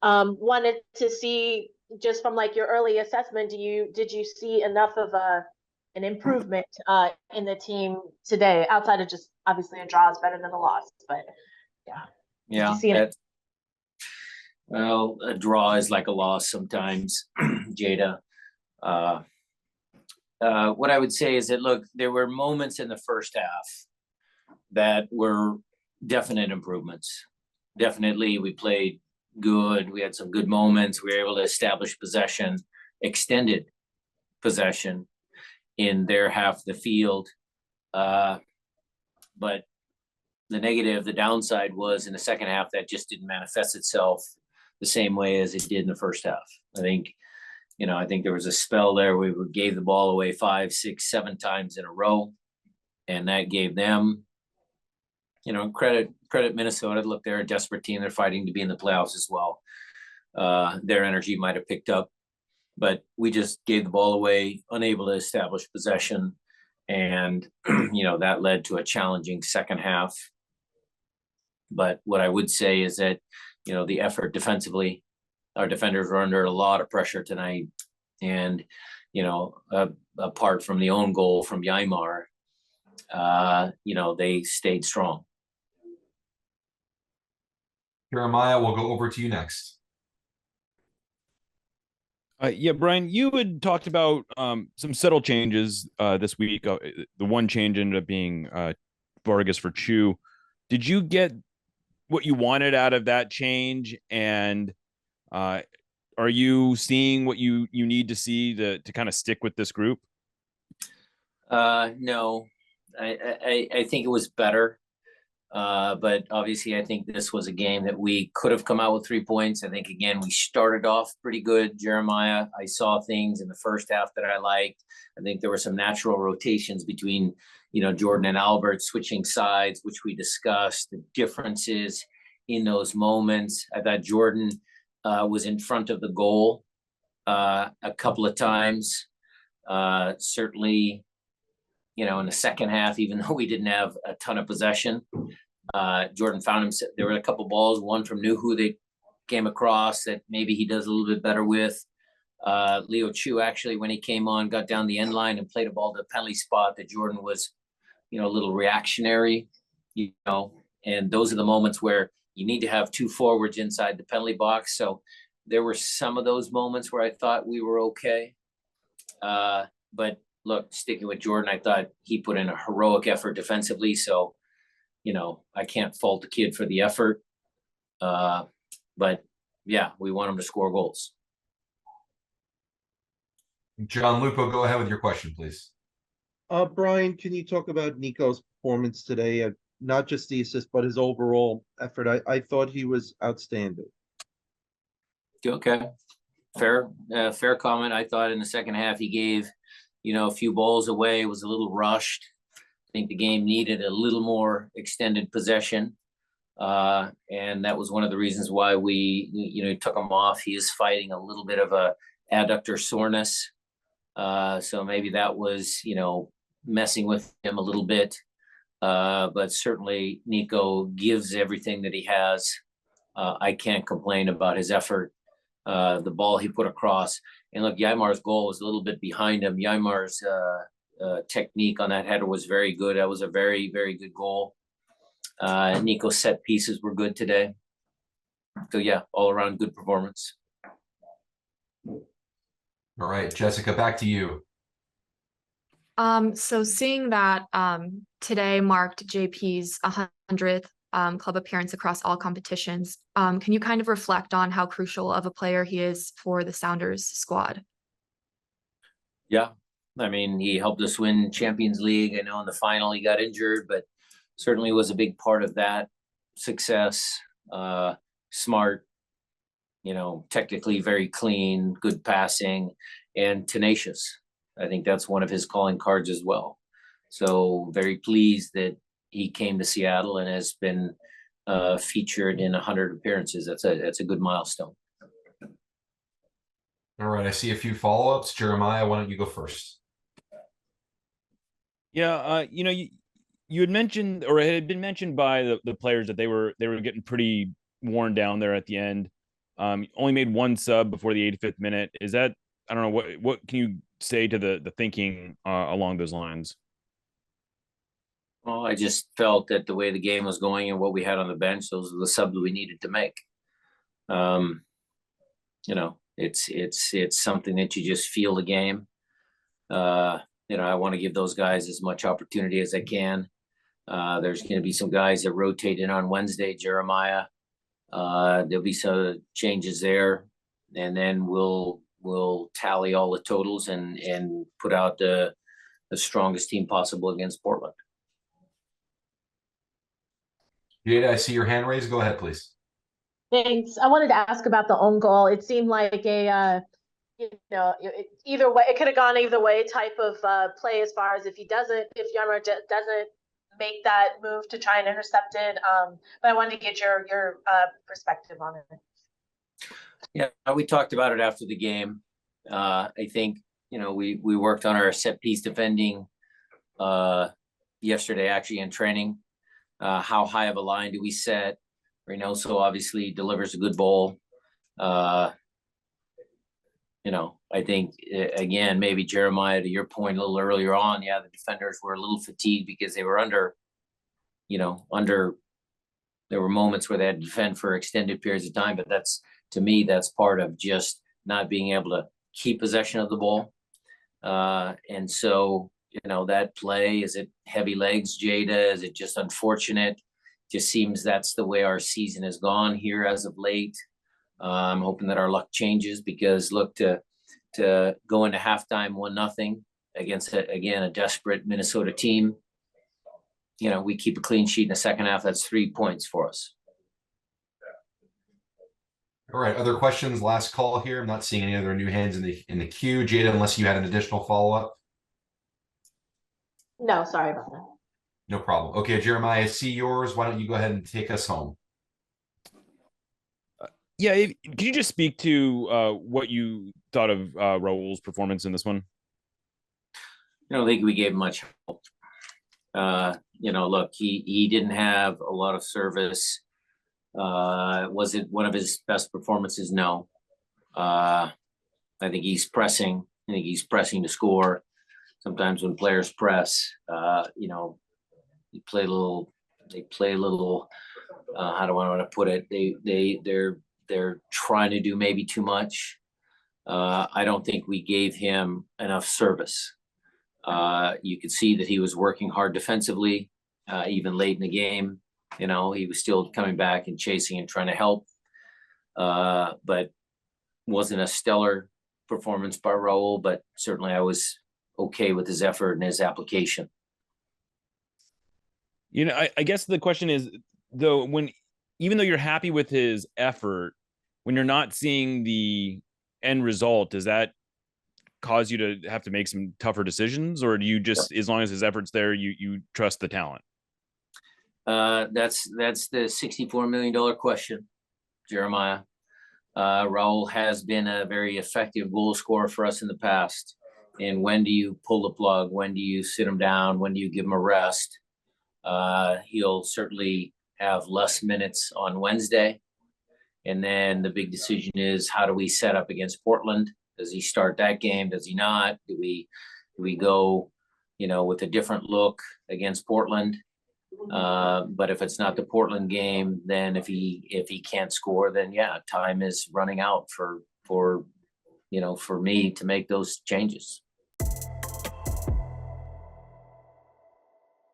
Wanted to see just from like your early assessment, did you see enough of an improvement in the team today outside of just obviously a draw is better than a loss, but yeah, did you Yeah, see it? well, a draw is like a loss sometimes, Jada. Uh, what I would say is that, look, there were moments in the first half that were definite improvements. Definitely, we played good. We had some good moments. We were able to establish possession, extended possession in their half of the field. But the negative, the downside was in the second half that just didn't manifest itself the same way as it did in the first half. I think there was a spell there where we gave the ball away 5, 6, 7 times in a row, and that gave them, credit Minnesota. Look, they're a desperate team. They're fighting to be in the playoffs as well. Their energy might have picked up, but we just gave the ball away, unable to establish possession, and that led to a challenging second half. But what I would say is that the effort defensively, our defenders were under a lot of pressure tonight, and apart from the own goal from Ymar, they stayed strong. Jeremiah, we'll go over to you next. Yeah, Brian, you had talked about some subtle changes this week. The one change ended up being Vargas for Chu. Did you get what you wanted out of that change? And are you seeing what you need to see to kind of stick with this group? No, I think it was better. But obviously, I think this was a game that we could have come out with 3 points. I think, again, we started off pretty good, Jeremiah. I saw things in the first half that I liked. I think there were some natural rotations between, Jordan and Albert switching sides, which we discussed, the differences in those moments. I thought Jordan was in front of the goal a couple of times. Certainly, in the second half, even though we didn't have a ton of possession, Jordan found himself. There were a couple balls, one from Nuhu that came across that maybe he does a little bit better with. Leo Chu, actually, when he came on, got down the end line and played a ball to the penalty spot that Jordan was, a little reactionary, and those are the moments where you need to have 2 forwards inside the penalty box. So there were some of those moments where I thought we were okay. But look, sticking with Jordan, I thought he put in a heroic effort defensively. So, I can't fault the kid for the effort. But yeah, we want him to score goals. John Lupo, go ahead with your question, please. Brian, can you talk about Nicos' performance today? Not just the assist, but his overall effort. I thought he was outstanding. Okay. Fair comment. I thought in the second half he gave, a few balls away, it was a little rushed. I think the game needed a little more extended possession. And that was one of the reasons why we took him off. He is fighting a little bit of a adductor soreness. So maybe that was, messing with him a little bit. But certainly Nico gives everything that he has. I can't complain about his effort. The ball he put across. And look, Ymar's goal was a little bit behind him. Ymar's technique on that header was very good. That was a very, very good goal. Nico's set pieces were good today. So yeah, all around good performance. All right, Jessica, back to you. So seeing that today marked JP's 100th club appearance across all competitions, can you kind of reflect on how crucial of a player he is for the Sounders squad? Yeah, I mean, he helped us win Champions League. I know in the final he got injured, but certainly was a big part of that success. Smart, technically very clean, good passing, and tenacious. I think that's one of his calling cards as well. So very pleased that he came to Seattle and has been featured in 100 appearances. That's a good milestone. All right, I see a few follow-ups. Jeremiah, why don't you go first? Yeah, you had mentioned, or it had been mentioned by the players that they were getting pretty worn down there at the end. Only made one sub before the 85th minute. Is that, I don't know, what can you say to the thinking along those lines? Well, I just felt that the way the game was going and what we had on the bench, those are the subs we needed to make. You know, it's something that you just feel the game. You know, I want to give those guys as much opportunity as I can. There's going to be some guys that rotate in on Wednesday, Jeremiah. There'll be some changes there, and then we'll tally all the totals and put out the strongest team possible against Portland. Jada, I see your hand raised. Go ahead, please. Thanks. I wanted to ask about the own goal. It seemed like a, either way, it could have gone either way type of play as far as if Yarmer doesn't make that move to try and intercept it. But I wanted to get your perspective on it. Yeah, we talked about it after the game. I think, we worked on our set piece defending yesterday, actually in training. How high of a line do we set? So obviously delivers a good ball. I think, again, maybe Jeremiah, to your point a little earlier on, the defenders were a little fatigued because they were under, there were moments where they had to defend for extended periods of time, but to me, that's part of just not being able to keep possession of the ball. And so, that play, is it heavy legs, Jada? Is it just unfortunate? Just seems that's the way our season has gone here as of late. I'm hoping that our luck changes because look, to go into halftime 1-0 against a desperate Minnesota team. We keep a clean sheet in the second half. That's 3 points for us. All right. Other questions? Last call here. I'm not seeing any other new hands in the queue. Jada, unless you had an additional follow-up. No, sorry about that. No problem. Okay, Jeremiah, I see yours. Why don't you go ahead and take us home? Yeah, could you just speak to what you thought of Raul's performance in this one? I don't think we gave much help. Look, he didn't have a lot of service. Was it one of his best performances? No. I think he's pressing. I think he's pressing to score. Sometimes when players press, they play a little, how do I want to put it? They're trying to do maybe too much. I don't think we gave him enough service. You could see that he was working hard defensively, even late in the game. He was still coming back and chasing and trying to help. But wasn't a stellar performance by Raul, but certainly I was okay with his effort and his application. I guess the question is, though, even though you're happy with his effort, when you're not seeing the end result, does that cause you to have to make some tougher decisions, or do you just, as long as his effort's there, you trust the talent? That's the $64 million question, Jeremiah. Raul has been a very effective goal scorer for us in the past. And when do you pull the plug? When do you sit him down? When do you give him a rest? He'll certainly have less minutes on Wednesday. And then the big decision is, how do we set up against Portland? Does he start that game? Does he not? Do we go, with a different look against Portland? But if it's not the Portland game, then if he can't score, then time is running out for me to make those changes.